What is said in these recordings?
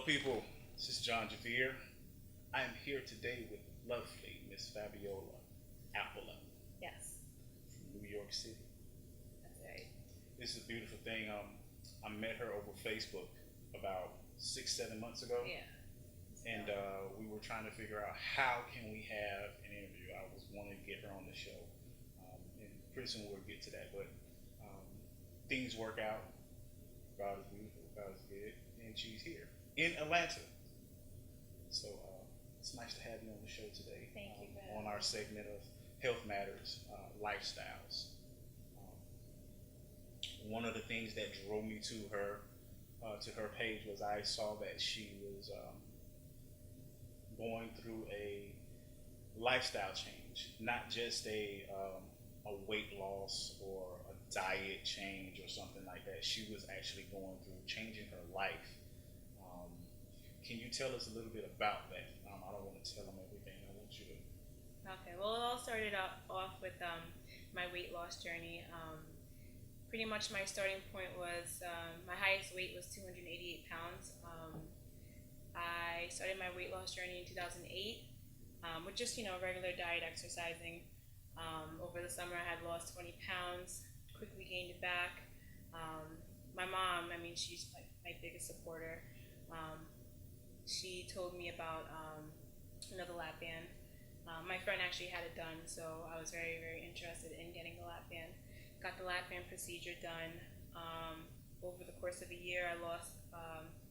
people. This is John Javier. I am here today with lovely Miss Fabiola Apollon Yes, from New York City. that's right. This is a beautiful thing. I met her over Facebook about 6, 7 months ago, Yeah. and we were trying to figure out how can we have an interview. I was wanting to get her on the show, and pretty soon we'll get to that. But um, things work out. God is beautiful. God is good, and she's here in Atlanta. So it's nice to have you on the show today. Thank you for on having our me. segment of Health Matters, Lifestyles. One of the things that drove me to her page was I saw that she was going through a lifestyle change, not just a weight loss or a diet change or something like that. She was actually going through changing her life. Um, can you tell us a little bit about that? I don't want to tell them everything. I want you to. Okay, well, it all started out off with my weight loss journey. Pretty much my starting point was my highest weight was 288 pounds. I started my weight loss journey in 2008 with just, regular diet exercising. Over the summer, I had lost 20 pounds, quickly gained it back. My mom, I mean, she's my biggest supporter. Um, she told me about another lap band. My friend actually had it done, so I was very, very interested in getting the lap band. Got the lap band procedure done. Over the course of a year, I lost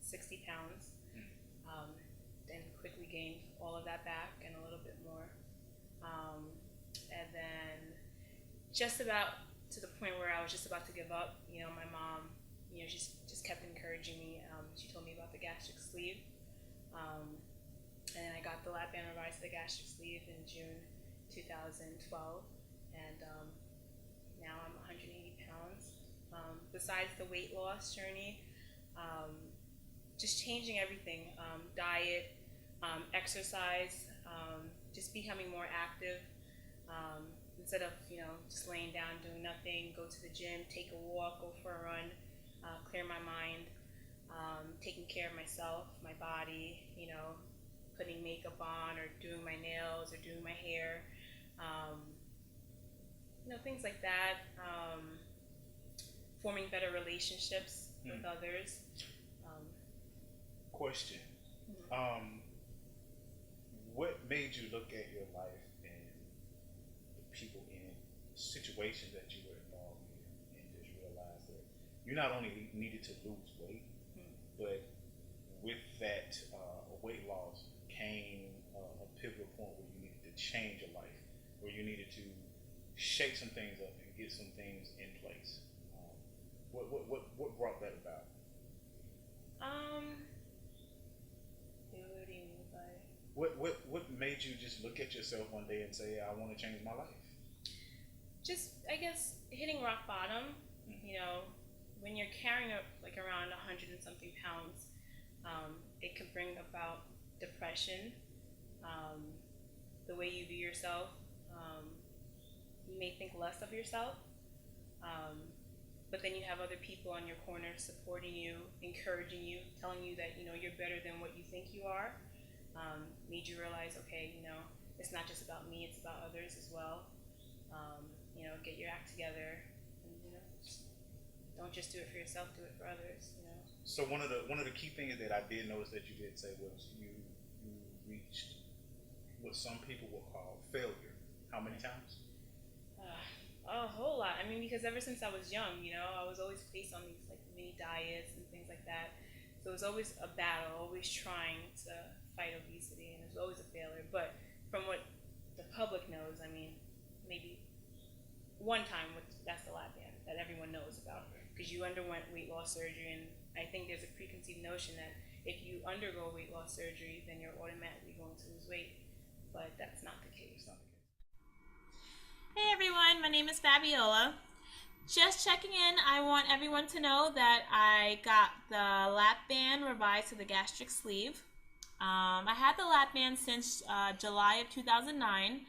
60 pounds and quickly gained all of that back and a little bit more. And then just about to the point where I was just about to give up, my mom, she just kept encouraging me. She told me about the gastric sleeve. Um, and I got the lap band revised to the gastric sleeve in June 2012, and now I'm 180 pounds. Besides the weight loss journey, um, just changing everything, diet, exercise, just becoming more active. Instead of just laying down doing nothing, go to the gym, take a walk, go for a run, clear my mind, taking care of myself, my body, putting makeup on or doing my nails or doing my hair, um, things like that. Forming better relationships with others. Um, Question. mhm. What made you look at your life and the people in situations that you were involved in and just realize that you not only needed to lose weight, but with that weight loss came a pivotal point where you needed to change your life, where you needed to shake some things up and get some things in place. Um, what brought that about? Um, what do you mean by? What made you just look at yourself one day and say, I want to change my life? Just, I guess, hitting rock bottom. Mm-hmm. When you're carrying like around 100 and something pounds, it can bring about depression. Um, the way you view yourself, um, you may think less of yourself. Um, but then you have other people on your corner supporting you, encouraging you, telling you that you're better than what you think you are. Made you realize, okay, it's not just about me; it's about others as well. Get your act together, and don't just do it for yourself; do it for others. So one of the key things that I did notice that you did say was you reached what some people will call failure. How many times? A whole lot. I mean, because ever since I was young, I was always placed on these like mini diets and things like that. So it was always a battle, always trying to fight obesity, and it was always a failure. But from what the public knows, I mean, maybe one time that's the lap band that everyone knows about because you underwent weight loss surgery, and I think there's a preconceived notion that if you undergo weight loss surgery, then you're automatically going to lose weight, but that's not the case. It's not the case. Hey everyone, my name is Fabiola. Just checking in, I want everyone to know that I got the lap band revised to the gastric sleeve. I had the lap band since July of 2009.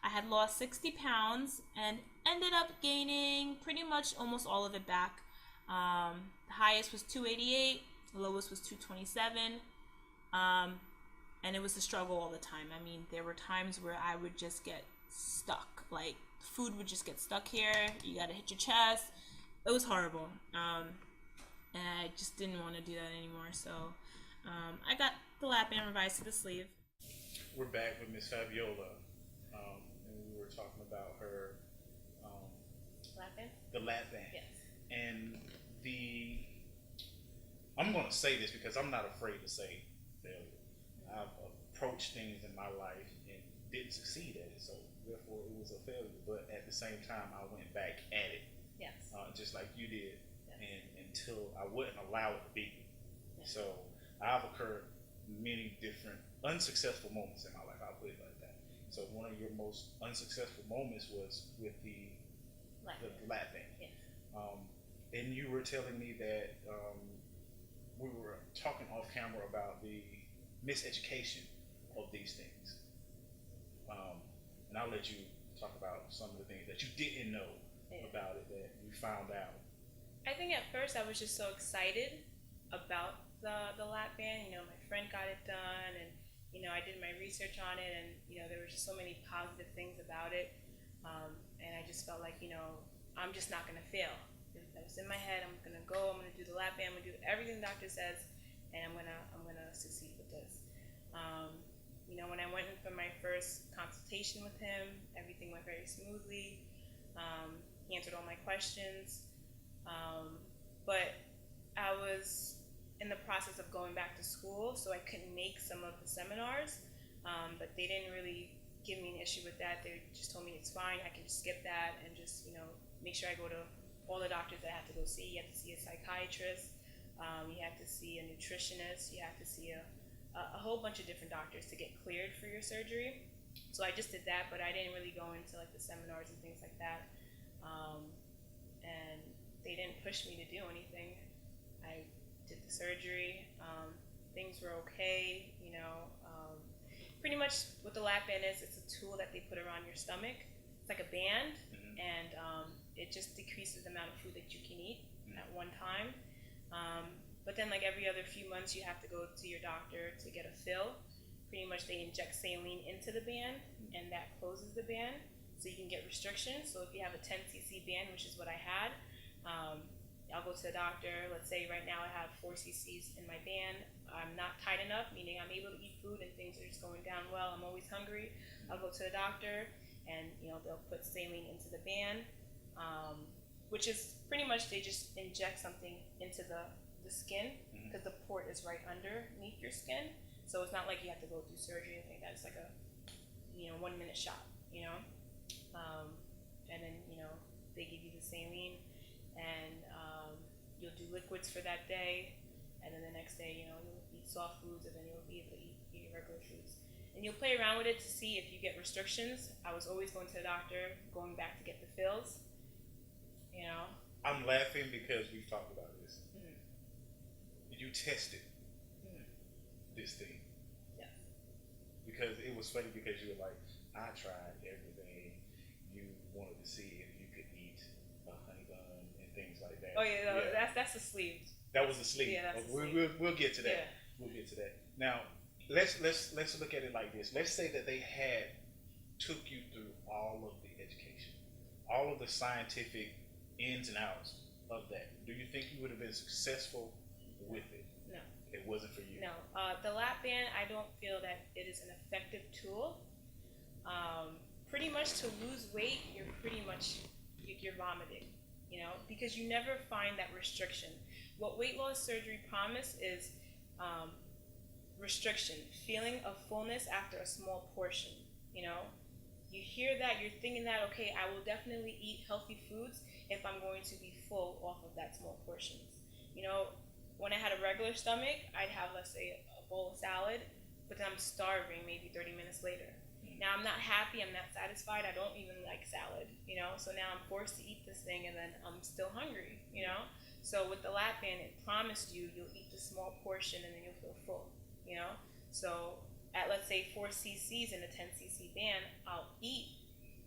I had lost 60 pounds and ended up gaining pretty much almost all of it back. The highest was 288, the lowest was 227. And it was a struggle all the time. I mean, there were times where I would just get stuck. Like, food would just get stuck here. You gotta hit your chest. It was horrible. And I just didn't want to do that anymore. So I got the lap band revised to the sleeve. We're back with Miss Fabiola, and we were talking about her um, Lap band? the lap band, Yes. and the I'm going to say this because I'm not afraid to say failure. I've approached things in my life and didn't succeed at it, so therefore it was a failure. But at the same time, I went back at it, Yes. just like you did, Yes. and until I wouldn't allow it to be. Yes. So I've occurred many different unsuccessful moments in my life. I'll put it like that. So one of your most unsuccessful moments was with the Lap the band. lap band. Yes. And you were telling me that we were talking off camera about the miseducation of these things. And I'll let you talk about some of the things that you didn't know about it that you found out. I think at first I was just so excited about the lap band. You know, my friend got it done, and you know, I did my research on it, and you know, there were just so many positive things about it. And I just felt like, you know, I'm just not gonna fail. That was in my head. I'm gonna go. I'm gonna do the lap band. I'm gonna do everything the doctor says, and I'm gonna succeed with this. You know, when I went in for my first consultation with him, everything went very smoothly. He answered all my questions, but I was in the process of going back to school, so I couldn't make some of the seminars. But they didn't really give me an issue with that. They just told me it's fine. I can just skip that and just, you know, make sure I go to all the doctors that I have to go see. You have to see a psychiatrist. You have to see a nutritionist. You have to see a whole bunch of different doctors to get cleared for your surgery. So I just did that, but I didn't really go into like the seminars and things like that. And they didn't push me to do anything. I did the surgery. Things were okay, you know. Pretty much what the lap band is, it's a tool that they put around your stomach. It's like a band, and it just decreases the amount of food that you can eat at one time. But then like every other few months you have to go to your doctor to get a fill. Pretty much they inject saline into the band, and that closes the band, so you can get restrictions. So if you have a 10 cc band, which is what I had, I'll go to the doctor. Let's say right now I have 4 cc's in my band. I'm not tight enough, meaning I'm able to eat food and things are just going down well. I'm always hungry. I'll go to the doctor, and you know, they'll put saline into the band, which is pretty much they just inject something into the skin, because the port is right underneath your skin. So it's not like you have to go through surgery or anything like that. It's like a, you know, 1 minute shot, you know. And then, you know, they give you the saline, and you'll do liquids for that day, and then the next day, you know, you'll eat soft foods, and then you'll be able to eat your regular foods. And you'll play around with it to see if you get restrictions. I was always going to the doctor, going back to get the fills, you know. I'm laughing because we've talked about this. You tested this thing. Yeah. Because it was funny because you were like, I tried everything. You wanted to see if you could eat a honey bun and things like that. Oh yeah, no, that's the sleeve. That was the sleeve. Yeah, that's the sleeve. We'll get to that. Yeah. We'll get to that. Now, let's look at it like this. Let's say that they had took you through all of the education, all of the scientific ins and outs of that. Do you think you would have been successful with it? No. It wasn't for you. No. The lap band, I don't feel that it is an effective tool. Pretty much to lose weight, you're vomiting, you know, because you never find that restriction. What weight loss surgery promised is restriction, feeling of fullness after a small portion, you know. You hear that, you're thinking that, okay, I will definitely eat healthy foods if I'm going to be full off of that small portions. You know, when I had a regular stomach, I'd have, let's say, a bowl of salad, but then I'm starving maybe 30 minutes later. Now I'm not happy, I'm not satisfied, I don't even like salad, you know, so now I'm forced to eat this thing, and then I'm still hungry, you know. So with the lap band, it promised you'll eat the small portion and then you'll feel full, you know. So at, let's say, 4 cc's in a 10 cc band, I'll eat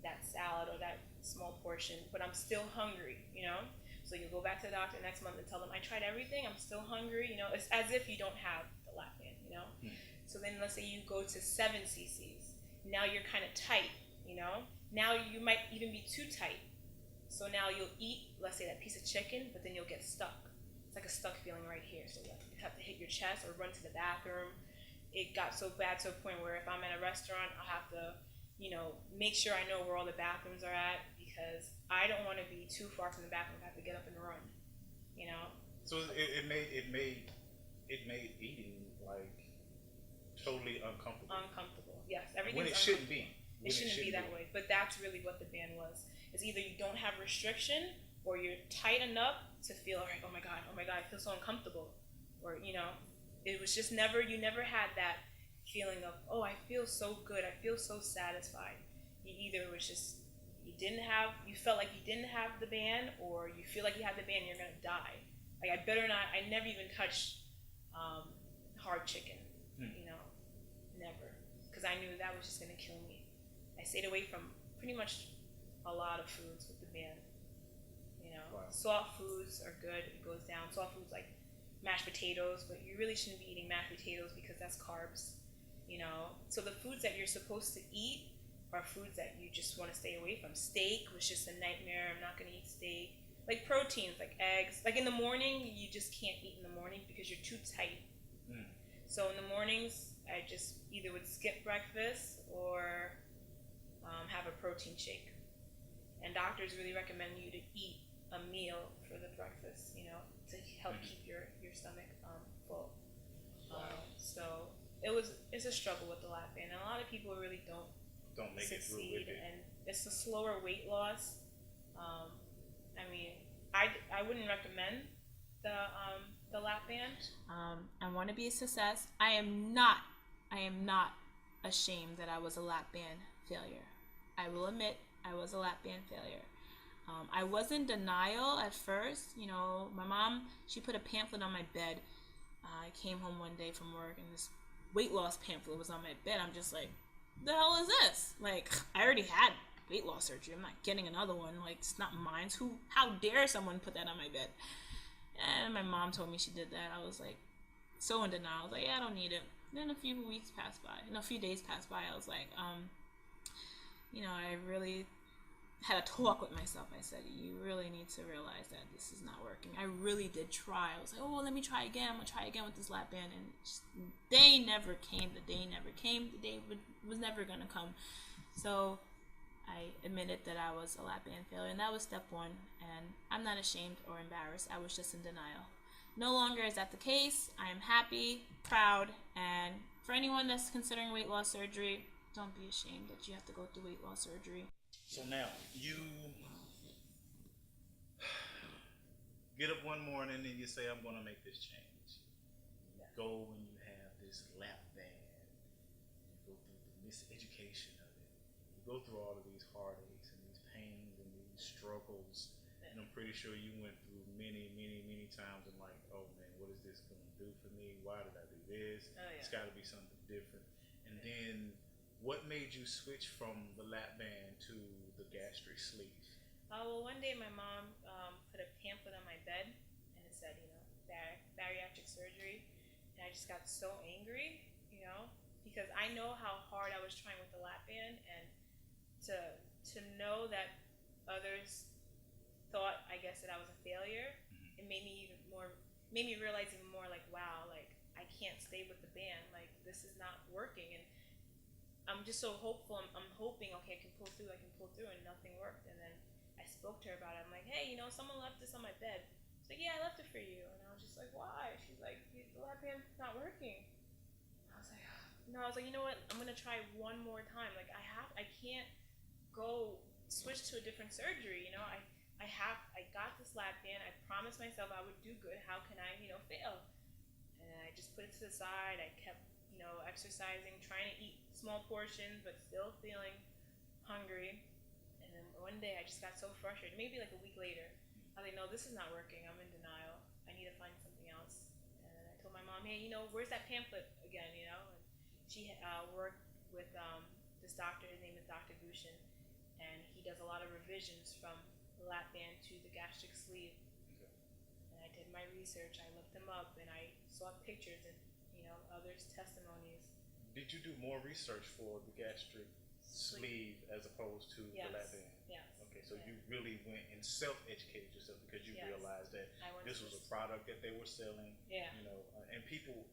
that salad or that small portion, but I'm still hungry, you know. So you go back to the doctor next month and tell them, I tried everything, I'm still hungry. It's as if you don't have the lap band. So then let's say you go to 7 cc's. Now you're kind of tight. Now you might even be too tight. So now you'll eat, let's say, that piece of chicken, but then you'll get stuck. It's like a stuck feeling right here. So you have to hit your chest or run to the bathroom. It got so bad to a point where if I'm at a restaurant, I'll have to, make sure I know where all the bathrooms are at, because I don't want to be too far from the bathroom. I have to get up and run. So it made eating like totally uncomfortable. Uncomfortable. Yes, everything. When it shouldn't be. It shouldn't be that way. But that's really what the ban was. It's either you don't have restriction, or you're tight enough to feel like, oh my god, I feel so uncomfortable, or it was just you never had that feeling of, oh, I feel so good, I feel so satisfied. Either it was just you felt like you didn't have the ban, or you feel like you have the ban and you're gonna die. Like, I better not. I never even touched hard chicken, never, because I knew that was just gonna kill me. I stayed away from pretty much a lot of foods with the ban. Wow. Soft foods are good. It goes down. Soft foods like mashed potatoes, but you really shouldn't be eating mashed potatoes because that's carbs. So the foods that you're supposed to eat are foods that you just want to stay away from. Steak was just a nightmare. I'm not going to eat steak. Like proteins, like eggs. Like in the morning, you just can't eat in the morning because you're too tight. So in the mornings, I just either would skip breakfast or have a protein shake. And doctors really recommend you to eat a meal for the breakfast, to help keep your stomach full. So it's a struggle with the lap band, and a lot of people really don't make it through with it. And it's a slower weight loss. I wouldn't recommend the lap band. I want to be a success. I am not ashamed that I was a lap band failure. I will admit I was a lap band failure. I was in denial at first. My mom, she put a pamphlet on my bed. I came home one day from work and this weight loss pamphlet was on my bed. I'm just like, the hell is this? Like, I already had weight loss surgery. I'm not getting another one. Like, it's not mine. How dare someone put that on my bed? And my mom told me she did that. I was like, so in denial. I was like, yeah, I don't need it. Then a few days passed by. I was like, I really had a talk with myself. I said, you really need to realize that this is not working. I really did try. I was like, oh, let me try again. I'm going to try again with this lap band. And the day never came. The day was never going to come. So I admitted that I was a lap band failure. And that was step one. And I'm not ashamed or embarrassed. I was just in denial. No longer is that the case. I am happy, proud. And for anyone that's considering weight loss surgery, don't be ashamed that you have to go through weight loss surgery. So now, you get up one morning and you say, I'm going to make this change. You go and you have this lap band. You go through the miseducation of it. You go through all of these heartaches and these pains and these struggles. And I'm pretty sure you went through many, many, many times and like, oh man, what is this going to do for me? Why did I do this? Oh, yeah. It's got to be something different. And then what made you switch from the lap band to the gastric sleeve? Well, one day my mom put a pamphlet on my bed, and it said, bariatric surgery, and I just got so angry, because I know how hard I was trying with the lap band, and to know that others thought, I guess, that I was a failure, it made me realize even more, like, wow, like, I can't stay with the band, like, this is not working, and I'm just so hopeful. I'm hoping, okay, I can pull through, and nothing worked. And then I spoke to her about it. I'm like, hey, someone left this on my bed. She's like, yeah, I left it for you. And I was just like, why? She's like, the lap band's not working. I was like, no. I was like, you know what? I'm gonna try one more time. Like, I can't go switch to a different surgery. I got this lap band. I promised myself I would do good. How can I, fail? And I just put it to the side. I kept exercising, trying to eat small portions, but still feeling hungry. And then one day I just got so frustrated, maybe like a week later. I was like, no, this is not working. I'm in denial. I need to find something else. And I told my mom, hey, where's that pamphlet again, And she worked with this doctor. His name is Dr. Gushin, and he does a lot of revisions from the lap band to the gastric sleeve research. I looked them up and I saw pictures and, you know, others' testimonies. Did you do more research for the gastric sleeve as opposed to Yes. the lap band? Yes. Okay, so Yeah. you really went and self-educated yourself because you Yes. realized that I went this to was a this- product that they were selling. Yeah. You know, and people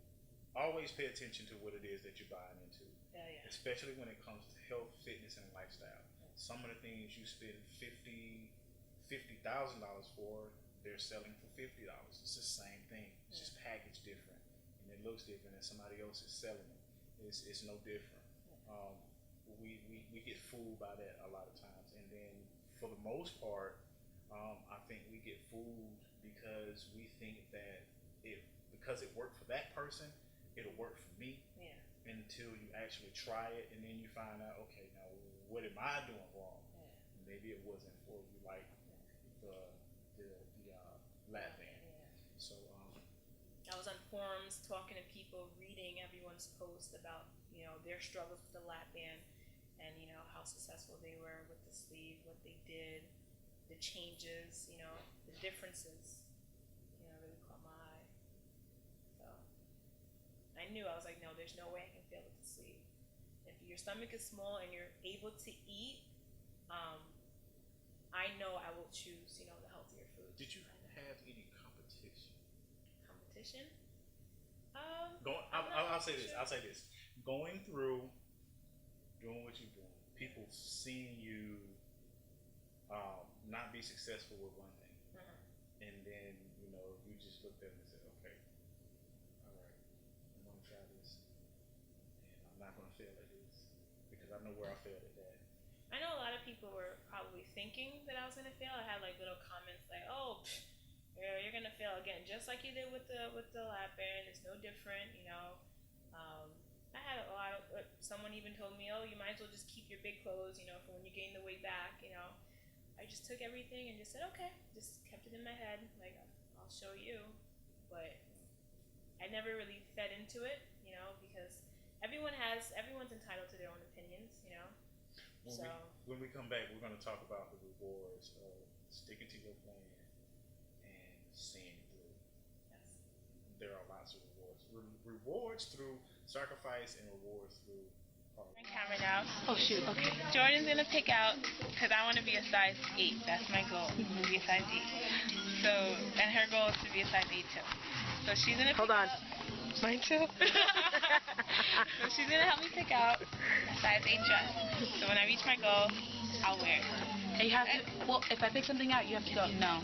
always pay attention to what it is that you're buying into, Yeah. especially when it comes to health, fitness, and lifestyle. Some of the things you spend $50,000 for, they're selling for $50. It's the same thing. It's just packaged different, and it looks different, and somebody else is selling it. It's no different. We get fooled by that a lot of times, and then for the most part, I think we get fooled because we think that because it worked for that person, it'll work for me. Yeah. Until you actually try it, and then you find out, okay, now what am I doing wrong? Yeah. Maybe it wasn't for you, like the lap band. Yeah. So I was on forums talking to people, reading everyone's post about, you know, their struggles with the lap band and, you know, how successful they were with the sleeve, what they did, the changes, you know, the differences, you know, really caught my eye. So I knew, I was like, no, there's no way I can fail with the sleeve. If your stomach is small and you're able to eat, I know I will choose, you know, the healthier food. did you have any competition? Competition? I'll say this. I'll say this. Going through, doing what you're doing, people seeing you not be successful with one thing, and then you know you just looked at them and said, okay, all right, I'm gonna try this, and I'm not gonna fail at this because I know where I failed at that. I know a lot of people were probably thinking that I was gonna fail. I had like little comments like, "Oh, you're gonna fail again, just like you did with the lap band. It's no different, you know." I had a lot of someone even told me, "Oh, you might as well just keep your big clothes, you know, for when you gain the weight back." You know, I just took everything and just said, "Okay," just kept it in my head, like I'll show you, but I never really fed into it, you know, because everyone's entitled to their own opinions, you know. When we come back, we're going to talk about the rewards of sticking to your plan and seeing through. Yes. There are lots of rewards. Rewards through sacrifice and rewards through hard work. Camera now. Oh shoot, okay. Jordan's gonna pick out, because I want to be a size 8. That's my goal, to be a size 8. So, and her goal is to be a size 8 too. So she's gonna Hold on. Mine too? So she's gonna help me pick out a size 8 dress. So when I reach my goal, I'll wear it. And you have to, well, if I pick something out, you have to go, no.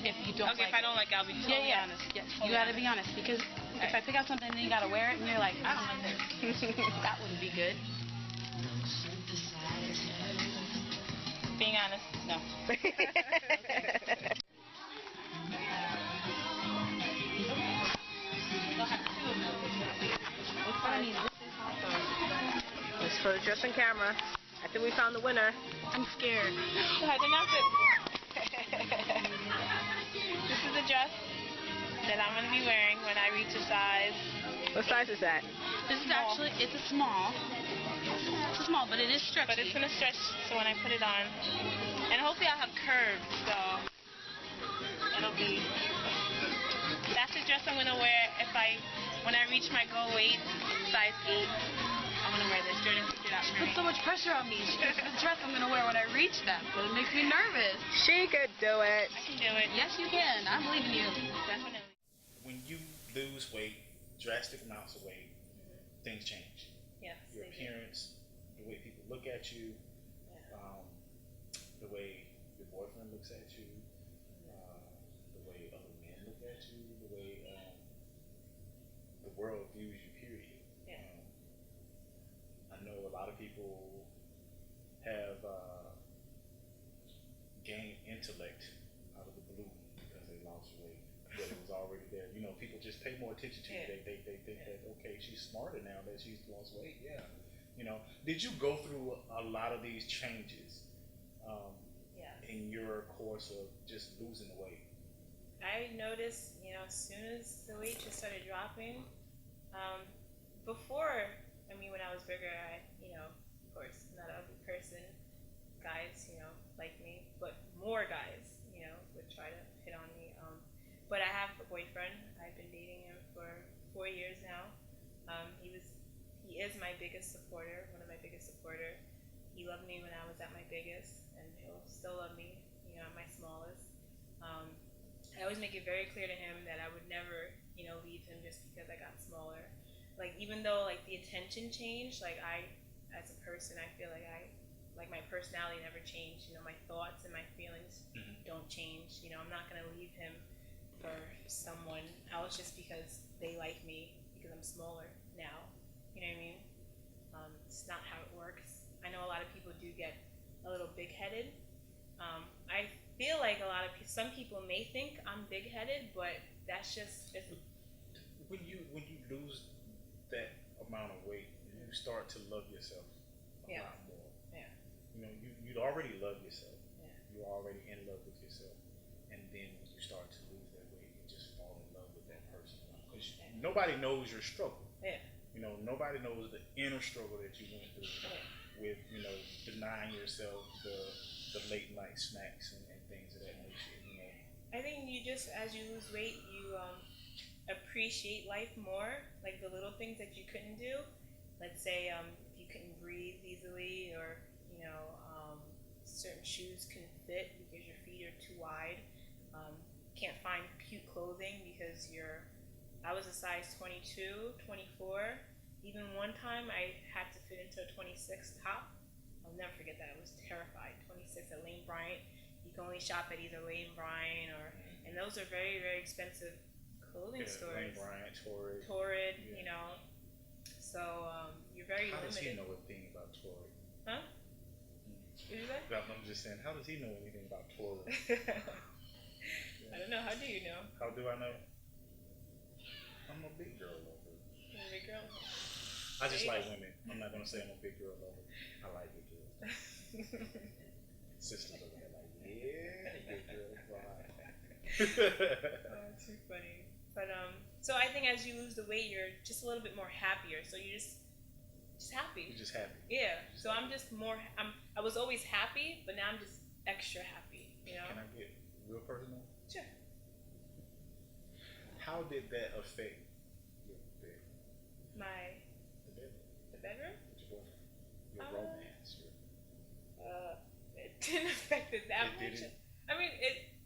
If you don't Okay, like if I don't like it, I'll be totally honest. Yeah, you gotta be honest, because if I pick out something and then you gotta wear it and you're like, I don't like this, that wouldn't be good. Being honest, no. Let's put it just on camera. I think we found the winner. I'm scared. Go ahead, announce it. This is the dress that I'm going to be wearing when I reach a size. What size is that? This is actually, it's a small. It's a small, but it is stretchy. But it's going to stretch, so when I put it on, and hopefully I'll have curves, so it'll be, that's the dress I'm going to wear when I reach my goal weight, size 8. I'm going to wear this. Jordan picked it out for me. Put so much pressure on me. This is the dress I'm gonna wear when I reach that, but it makes me nervous. She could do it. I can do it. Yes, you can. I believe in you. Definitely. When you lose weight, drastic amounts of weight, things change. Yes. Your they do. appearance, the way people look at you, Yeah. the way your boyfriend looks at you, the way other men look at you, the way the world views you, period. Yeah. I know a lot of people have gained intellect out of the blue because they lost weight, but it was already there. You know, people just pay more attention to you. Yeah. They think that, okay, she's smarter now that she's lost weight. Yeah. You know, did you go through a lot of these changes Yeah. in your course of just losing the weight? I noticed, you know, as soon as the weight just started dropping, before, I mean, when I was bigger, you know, of course, not an ugly person, guys, you know, like me, but more guys, you know, would try to hit on me. But I have a boyfriend. I've been dating him for 4 years now. He is my biggest supporter, one of my biggest supporter. He loved me when I was at my biggest, and he'll still love me, at my smallest. Um, I always make it very clear to him that I would never, leave him just because I got smaller. Like, even though like the attention changed, like as a person, I feel like my personality never changed. My thoughts and my feelings don't change. I'm not gonna leave him for someone else just because they like me because I'm smaller now. You know what I mean? It's not how it works. I know a lot of people do get a little big-headed. I feel like some people may think I'm big-headed, but that's just when you lose that amount of weight, you start to love yourself a lot more. Yeah. You'd already love yourself. Yeah. You're already in love with yourself, and then when you start to lose that weight, you just fall in love with that person because nobody knows your struggle. Yeah. Nobody knows the inner struggle that you went through with, denying yourself the late night snacks and things of that nature. I think as you lose weight, you appreciate life more, like the little things that you couldn't do. Let's say if you couldn't breathe easily, or certain shoes couldn't fit because your feet are too wide. Can't find cute clothing because I was a size 22, 24. Even one time I had to fit into a 26 top. I'll never forget that. I was terrified. 26 at Lane Bryant. You can only shop at either Lane Bryant and those are very, very expensive clothing stores. Lane Bryant, Torrid, So you're very limited. How does he know a thing about Torrid? Huh? What did you say? I'm just saying, how does he know anything about Torrid? I don't know. How do you know? How do I know? I'm a big girl lover. You're a big girl? I just like women. I'm not gonna say I'm a big girl lover. I like big girls. Sisters over there like, yeah, big girl vibe. Oh, too funny. But so I think as you lose the weight, you're just a little bit more happier. So you're just happy. You're just happy. Yeah. So I'm just more. I was always happy, but now I'm just extra happy. Can I get real personal? Sure. How did that affect your bed? The bedroom? With your romance? It didn't affect it that much. Didn't? I mean,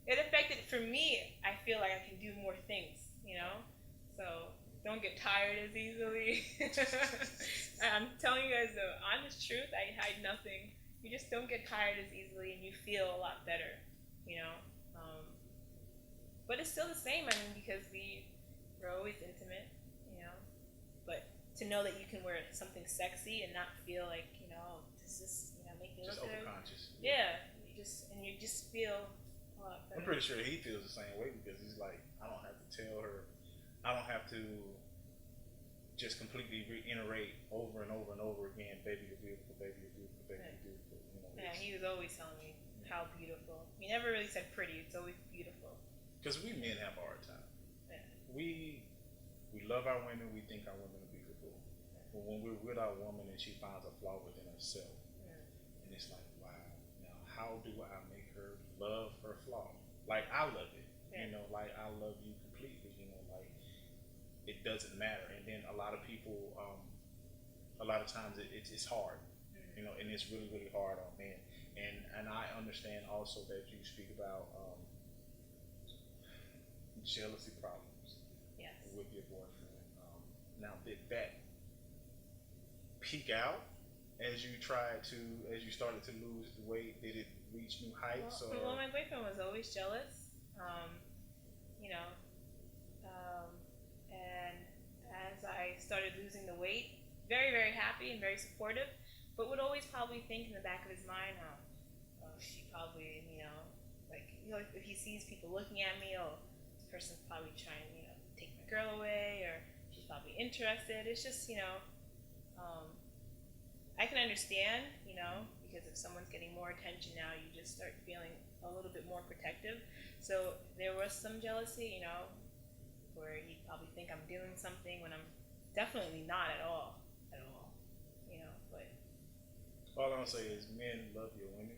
it affected, for me, I feel like I can do more things, So don't get tired as easily. I'm telling you guys the honest truth. I hide nothing. You just don't get tired as easily, and you feel a lot better, But it's still the same. I mean, because we're always intimate, But to know that you can wear something sexy and not feel like, this is, make me just look good. Overconscious. Yeah, you just feel a lot better. I'm pretty sure he feels the same way because he's like, I don't have to tell her, I don't have to just completely reiterate over and over and over again, baby, you're beautiful, baby, you're beautiful, baby, you're beautiful. Yeah, he was always telling me how beautiful. He never really said pretty. It's always beautiful. Because we men have a hard time. Yeah. We love our women. We think our women are beautiful. But when we're with our woman and she finds a flaw within herself, and it's like, wow, now how do I make her love her flaw? Like I love it. Like I love you completely. Like it doesn't matter. And then a lot of people, a lot of times it's hard. And it's really, really hard on men. And I understand also that you speak about jealousy problems with your boyfriend. Now, did that peak out as you started to lose the weight? Did it reach new heights? Well, my boyfriend was always jealous. And as I started losing the weight, very, very happy and very supportive, but would always probably think in the back of his mind, she probably, if he sees people looking at me, this person's probably trying to, take my girl away, or she's probably interested. It's just, I can understand, because if someone's getting more attention now, you just start feeling a little bit more protective. So there was some jealousy, where he'd probably think I'm doing something when I'm definitely not at all, but. All I'm gonna say is men love your women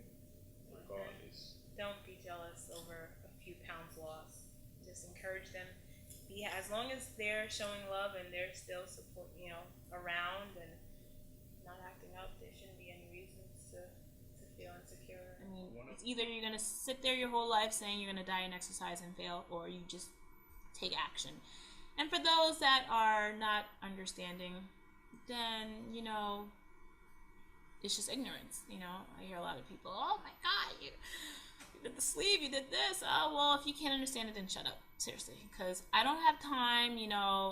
regardless. Don't be jealous over a few pounds lost. Just encourage encourage them. As long as they're showing love and they're still support, around and not acting up, there shouldn't be any reasons to feel insecure. I mean, it's either you're gonna sit there your whole life saying you're gonna die in exercise and fail, or you just take action. And for those that are not understanding, then it's just ignorance. I hear a lot of people, oh my God, you did the sleeve, you did this. Oh, well, if you can't understand it, then shut up. Seriously, because I don't have time.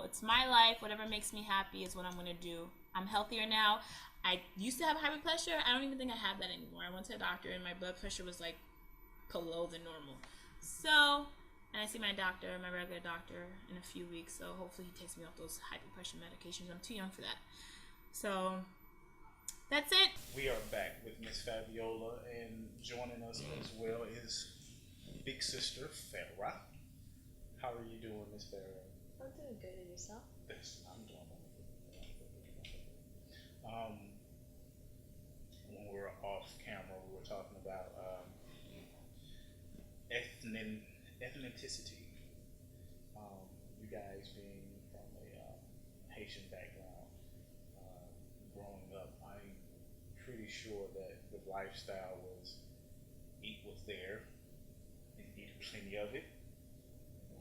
It's my life. Whatever makes me happy is what I'm going to do. I'm healthier now. I used to have high blood pressure. I don't even think I have that anymore. I went to a doctor and my blood pressure was like below the normal. So, and I see my regular doctor in a few weeks. So hopefully he takes me off those high blood pressure medications. I'm too young for that. So that's it. We are back with Miss Fabiola, and joining us as well is big sister Farrah. How are you doing, Miss Farrah? I'm doing good. And yourself? I'm doing wonderful. When we were off camera, we were talking about ethnicity. You guys being from a Haitian background, growing up, I'm pretty sure that the lifestyle was eat what's there and eat plenty of it.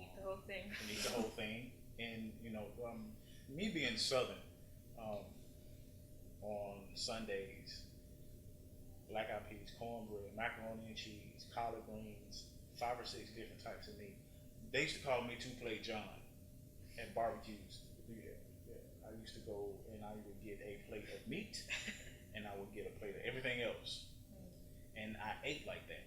Eat the whole thing. And eat the whole thing. And me being Southern, on Sundays, black eyed peas, cornbread, macaroni and cheese, collard greens, 5 or 6 different types of meat. They used to call me Two Plate John at barbecues. Yeah. I used to go and I would get a plate of meat and I would get a plate of everything else. And I ate like that.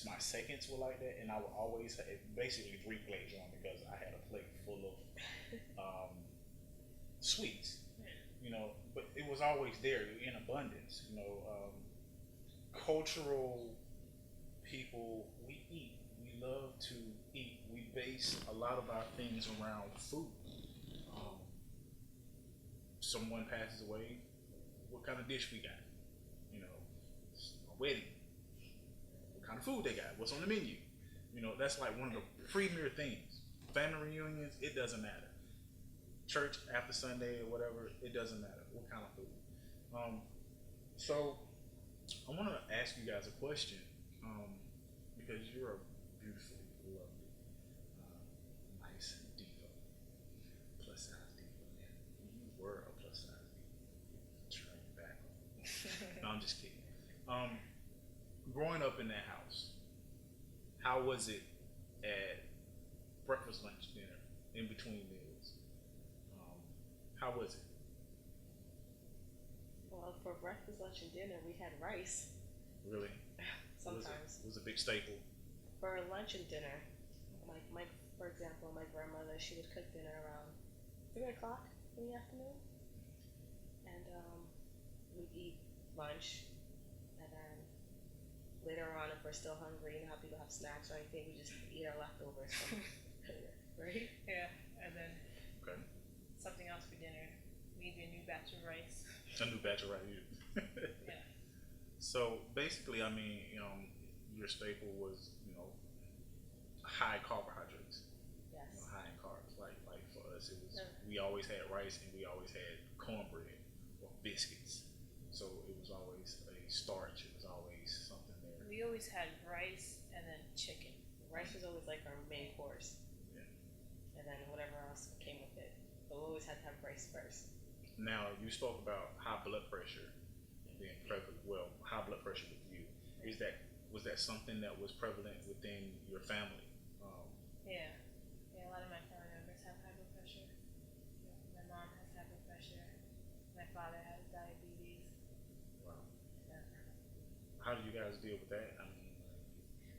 My seconds were like that, and I would always have basically 3 plates on because I had a plate full of sweets. But it was always there in abundance. Cultural people, we eat. We love to eat. We base a lot of our things around food. Someone passes away, what kind of dish we got? A wedding. What kind of food they got? What's on the menu? That's like one of the premier things. Family reunions, it doesn't matter. Church after Sunday or whatever, it doesn't matter what kind of food. So I want to ask you guys a question, because you're a beautifully lovely, nice diva, plus size diva, and you were a plus size diva. Turn it back on. No, I'm just kidding. Growing up in that house, how was it at breakfast, lunch, dinner, in between meals? How was it? Well, for breakfast, lunch, and dinner, we had rice. Really? Sometimes. It was a big staple. For lunch and dinner, for example, my grandmother, she would cook dinner around 3 o'clock in the afternoon. And we'd eat lunch. And then later on, if we're still hungry, how people have snacks or anything, we just eat our leftovers from right? Yeah, and then Okay. something else for dinner. Maybe a new batch of rice. A new batch of rice. Yeah. So basically, your staple was, high carbohydrates. Yes. High in carbs. Like for us, it was No. we always had rice and we always had cornbread or biscuits. So it was always a starch. It was always something there. We always had rice and then chicken. Rice was always like our main course. Yeah. And then whatever else came with it. But we always had to have rice first. Now you spoke about high blood pressure being prevalent. Well, high blood pressure with you was that something that was prevalent within your family? Yeah. A lot of my family members have high blood pressure. My mom has high blood pressure. My father has diabetes. Wow. Yeah. How do you guys deal with that?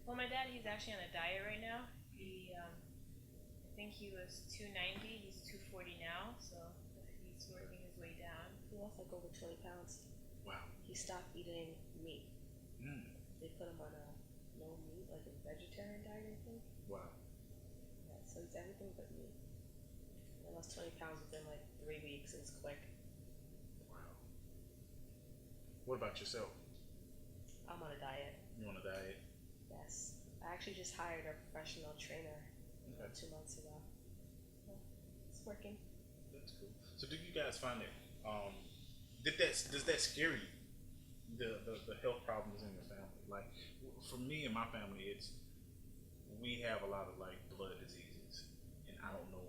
Well, my dad, he's actually on a diet right now. I think he was 290. He's 240 now, so he's working his way down. He lost like over 20 pounds. Wow. He stopped eating meat. Mm. They put him on a no meat, like a vegetarian diet, I think. Wow. Yeah, so it's everything but meat. I lost 20 pounds within like 3 weeks. It was quick. Wow. What about yourself? I'm on a diet. You on a diet? Yes. I actually just hired a professional trainer Okay. 2 months ago. Yeah, it's working. That's cool. So do you guys find that does that scare you? The health problems in your family? Like for me and my family, we have a lot of like blood diseases, and I don't know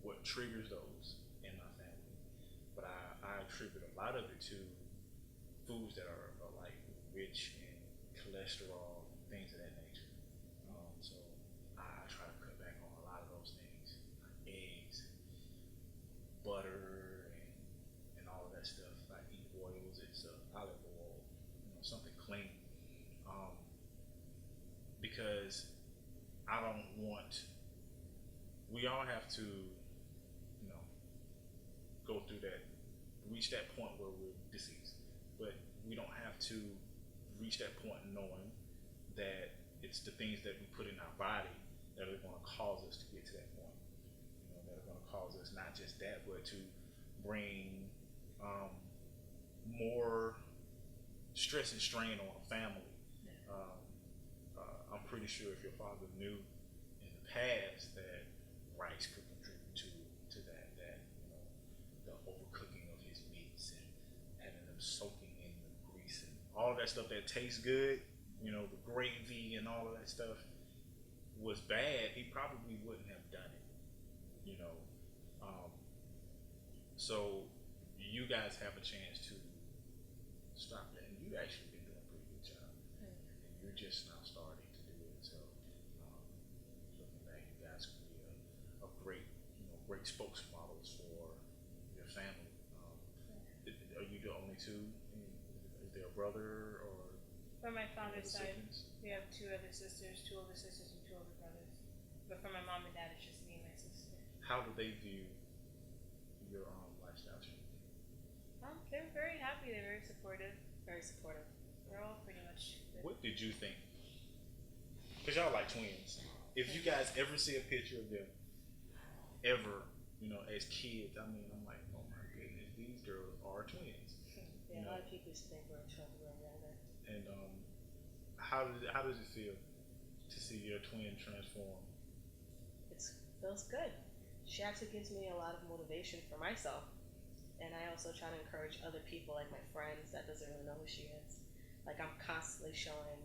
what triggers those in my family, but I attribute a lot of it to foods that are like rich in cholesterol, things of that nature. So I try to cut back on a lot of those things, like eggs, butter, and all of that stuff. I eat oils. It's olive oil, something clean, um, because I don't want. We all have to, go through that, reach that point where we're deceased, but we don't have to reach that point knowing that it's the things that we put in our body that are going to cause us to get to that point. That are going to cause us not just that, but to bring more stress and strain on a family. I'm pretty sure if your father knew in the past that rice could contribute to that the overcooking of his meats and having them soaking in the grease and all of that stuff that tastes good, the gravy and all of that stuff was bad, he probably wouldn't have done it. So you guys have a chance to stop that, and you actually been doing a pretty good job. And you're just now starting to do it. So looking back, you guys could be a great, great spokesmodels for your family. Are you the only two? Is there a brother or? From my father's side, siblings? we have 2 other sisters, 2 older sisters, and 2 older brothers. But for my mom and dad, it's just me and my sister. How do they view your lifestyle change? They're very happy. They're very supportive. Very supportive. We're all pretty much good. What did you think? Because y'all like twins. If you guys ever see a picture of them, ever, as kids, I'm like, oh my goodness, these girls are twins. Yeah, a lot of people used to think we're twins when we were younger. And how does it feel to see your twin transform? It feels good. She actually gives me a lot of motivation for myself. And I also try to encourage other people, like my friends that doesn't really know who she is. Like I'm constantly showing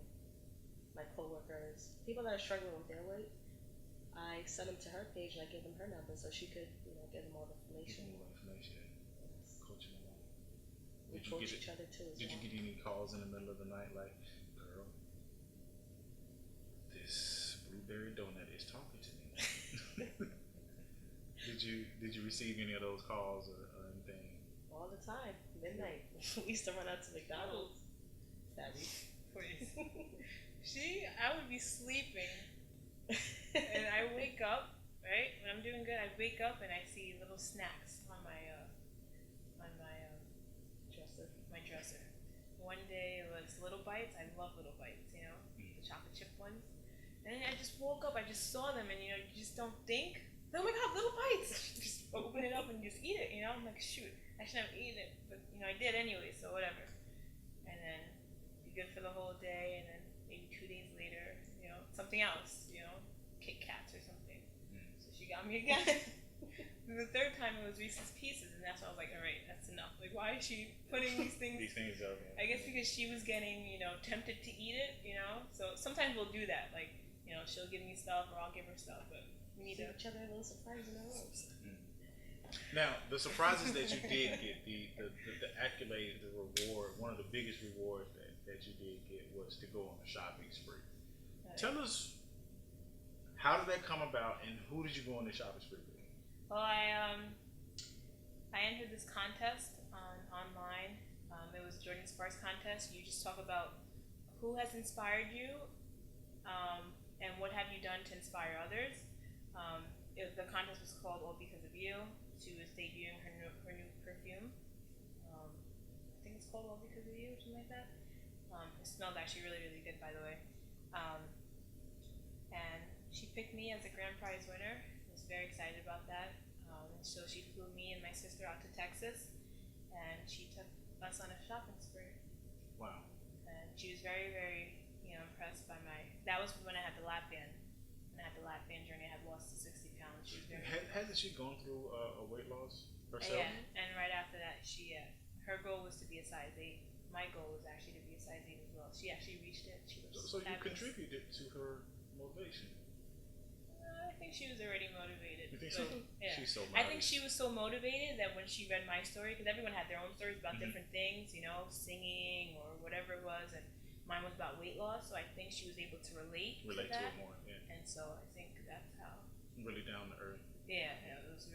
my coworkers, people that are struggling with their weight, I send them to her page and I give them her number so she could, give them all the information. Yes. Coaching them on. We coach each other too. Did you get any calls in the middle of the night like, girl, this blueberry donut is talking to me? Did you receive any of those calls or anything? All the time, midnight. We used to run out to McDonald's. Savvy. Please. I would be sleeping, and I wake up, right? When I'm doing good, I wake up and I see little snacks on my Dresser. My dresser. One day it was Little Bites. I love Little Bites, the chocolate chip ones. And then I just woke up, I just saw them, and you just don't think, oh my god, Little Bites! Just open it up and just eat it, I'm like, shoot, I shouldn't have eaten it, but I did anyway, so whatever. And then be good for the whole day, and then maybe 2 days later, something else, Kit Kats or something. So she got me again. And the 3rd time it was Reese's Pieces, and that's when I was like, all right, that's enough. Like, why is she putting these things? These things up. I guess because she was getting, tempted to eat it, So sometimes we'll do that. Like, she'll give me stuff or I'll give her stuff, but we need to. Each other a little surprise in our rooms. Now, the surprises that you did get, the accolade, the reward, one of the biggest rewards that you did get was to go on a shopping spree. Tell us, how did that come about, and who did you go on the shopping spree with? Well, I entered this contest online. It was Jordan Sparks contest. You just talk about who has inspired you, and what have you done to inspire others. The contest was called All Because of You. She was debuting her new perfume. I think it's called All Because of You, or something like that. It smelled actually really, really good, by the way. And she picked me as a grand prize winner. I was very excited about that. And so she flew me and my sister out to Texas, and she took us on a shopping spree. Wow. And she was very, very, impressed by that was when I had the lap band. and I had the lap band journey. I had lost to 60 pounds. She was very Hasn't she gone through a weight loss herself? yeah, and right after that, her goal was to be a size 8. My goal was actually to be a size 8 as well. She actually reached it. She was So you fabulous. contributed to her motivation. I think she was already motivated. You think so? Yeah. She's so I think she was so motivated that when she read my story, because everyone had their own stories about different things, singing or whatever it was, and mine was about weight loss. So I think she was able to relate to to that. it more. Yeah. And so I think that's how. Really down to earth. Yeah, it was